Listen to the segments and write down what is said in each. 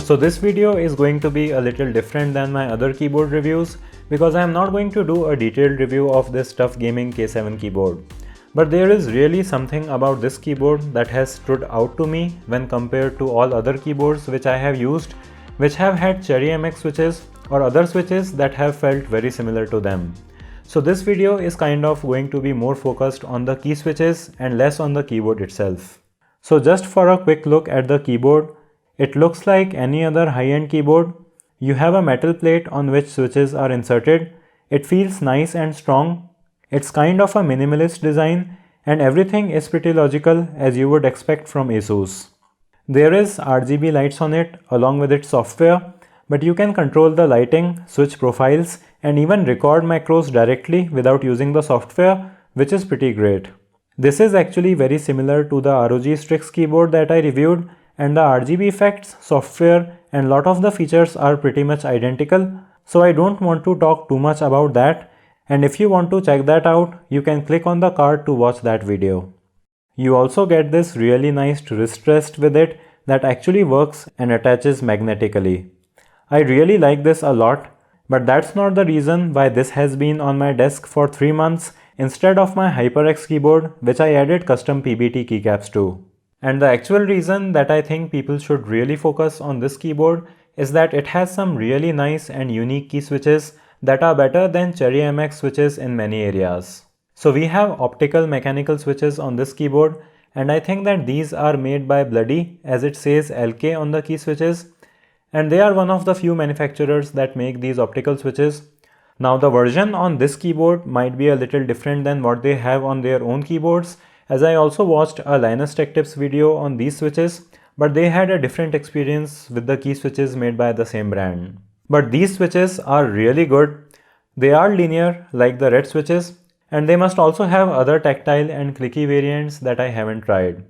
So this video is going to be a little different than my other keyboard reviews because I am not going to do a detailed review of this TUF Gaming K7 keyboard. But there is really something about this keyboard that has stood out to me when compared to all other keyboards which I have used, which have had Cherry MX switches or other switches that have felt very similar to them. So this video is kind of going to be more focused on the key switches and less on the keyboard itself. So just for a quick look at the keyboard, it looks like any other high-end keyboard. You have a metal plate on which switches are inserted. It feels nice and strong. It's kind of a minimalist design and everything is pretty logical as you would expect from ASUS. There is RGB lights on it along with its software, but you can control the lighting, switch profiles and even record macros directly without using the software, which is pretty great. This is actually very similar to the ROG Strix keyboard that I reviewed, and the RGB effects, software and lot of the features are pretty much identical, so I don't want to talk too much about that, and if you want to check that out, you can click on the card to watch that video. You also get this really nice wrist rest with it that actually works and attaches magnetically. I really like this a lot, but that's not the reason why this has been on my desk for 3 months instead of my HyperX keyboard, which I added custom PBT keycaps to. And the actual reason that I think people should really focus on this keyboard is that it has some really nice and unique key switches that are better than Cherry MX switches in many areas. So we have optical mechanical switches on this keyboard, and I think that these are made by Bloody, as it says LK on the key switches, and they are one of the few manufacturers that make these optical switches. Now the version on this keyboard might be a little different than what they have on their own keyboards, as I also watched a Linus Tech Tips video on these switches, but they had a different experience with the key switches made by the same brand. But these switches are really good. They are linear like the red switches, and they must also have other tactile and clicky variants that I haven't tried.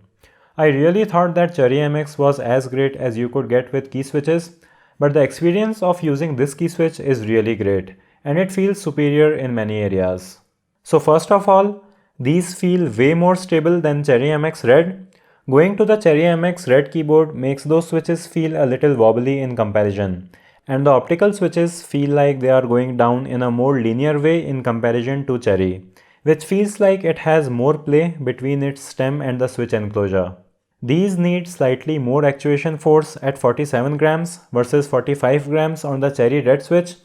I really thought that Cherry MX was as great as you could get with key switches, but the experience of using this key switch is really great, and it feels superior in many areas. So first of all, these feel way more stable than Cherry MX Red. Going to the Cherry MX Red keyboard makes those switches feel a little wobbly in comparison, and the optical switches feel like they are going down in a more linear way in comparison to Cherry, which feels like it has more play between its stem and the switch enclosure. These need slightly more actuation force at 47 grams versus 45 grams on the Cherry Red switch,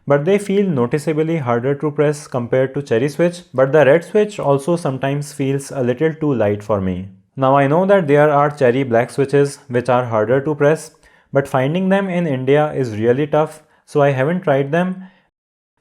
but they feel noticeably harder to press compared to Cherry switch, but the red switch also sometimes feels a little too light for me. Now I know that there are Cherry black switches which are harder to press, but finding them in India is really tough, so I haven't tried them.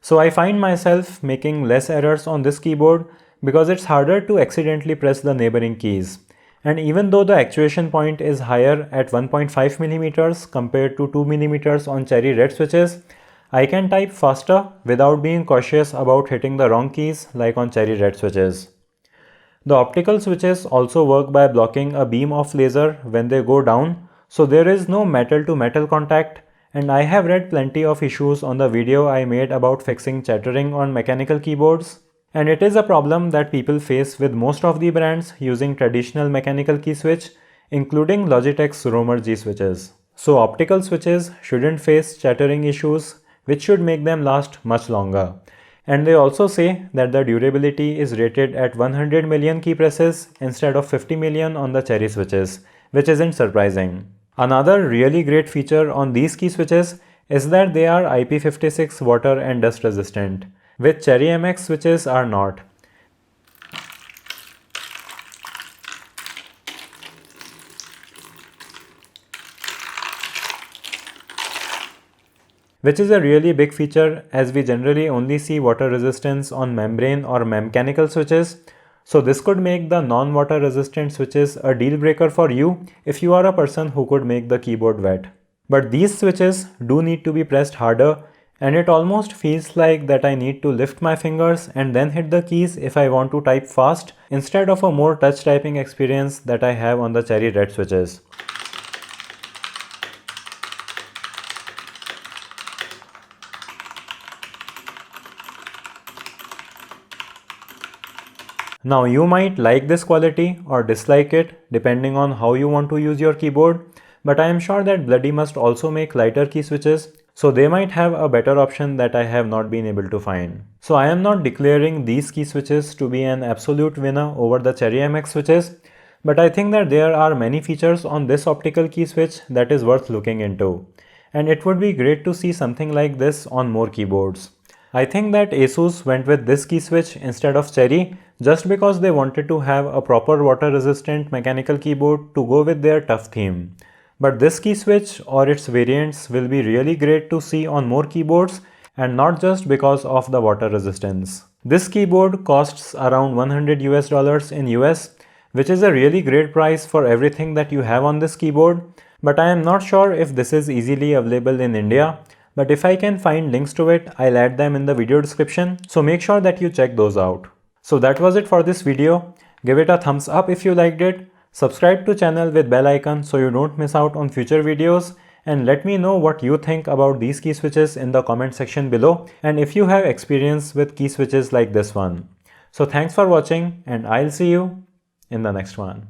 So I find myself making less errors on this keyboard because it's harder to accidentally press the neighboring keys. And even though the actuation point is higher at 1.5 mm compared to 2 mm on Cherry Red switches, I can type faster without being cautious about hitting the wrong keys like on Cherry Red switches. The optical switches also work by blocking a beam of laser when they go down, so there is no metal to metal contact, and I have read plenty of issues on the video I made about fixing chattering on mechanical keyboards, and it is a problem that people face with most of the brands using traditional mechanical key switch, including Logitech's Romer G switches. So optical switches shouldn't face chattering issues, which should make them last much longer. And they also say that the durability is rated at 100 million key presses instead of 50 million on the Cherry switches, which isn't surprising. Another really great feature on these key switches is that they are IP56 water and dust resistant, which Cherry MX switches are not. Which is a really big feature as we generally only see water resistance on membrane or mechanical switches, so this could make the non-water resistant switches a deal breaker for you if you are a person who could make the keyboard wet. But these switches do need to be pressed harder, and it almost feels like that I need to lift my fingers and then hit the keys if I want to type fast instead of a more touch typing experience that I have on the Cherry Red switches. Now you might like this quality or dislike it depending on how you want to use your keyboard, but I am sure that Bloody must also make lighter key switches, so they might have a better option that I have not been able to find. So I am not declaring these key switches to be an absolute winner over the Cherry MX switches, but I think that there are many features on this optical key switch that is worth looking into. And it would be great to see something like this on more keyboards. I think that Asus went with this key switch instead of Cherry just because they wanted to have a proper water resistant mechanical keyboard to go with their tough theme. But this key switch or its variants will be really great to see on more keyboards and not just because of the water resistance. This keyboard costs around $100 in US, which is a really great price for everything that you have on this keyboard, but I am not sure if this is easily available in India, but if I can find links to it, I'll add them in the video description, so make sure that you check those out. So that was it for this video. Give it a thumbs up if you liked it, subscribe to channel with bell icon so you don't miss out on future videos, and let me know what you think about these key switches in the comment section below and if you have experience with key switches like this one. So thanks for watching and I'll see you in the next one.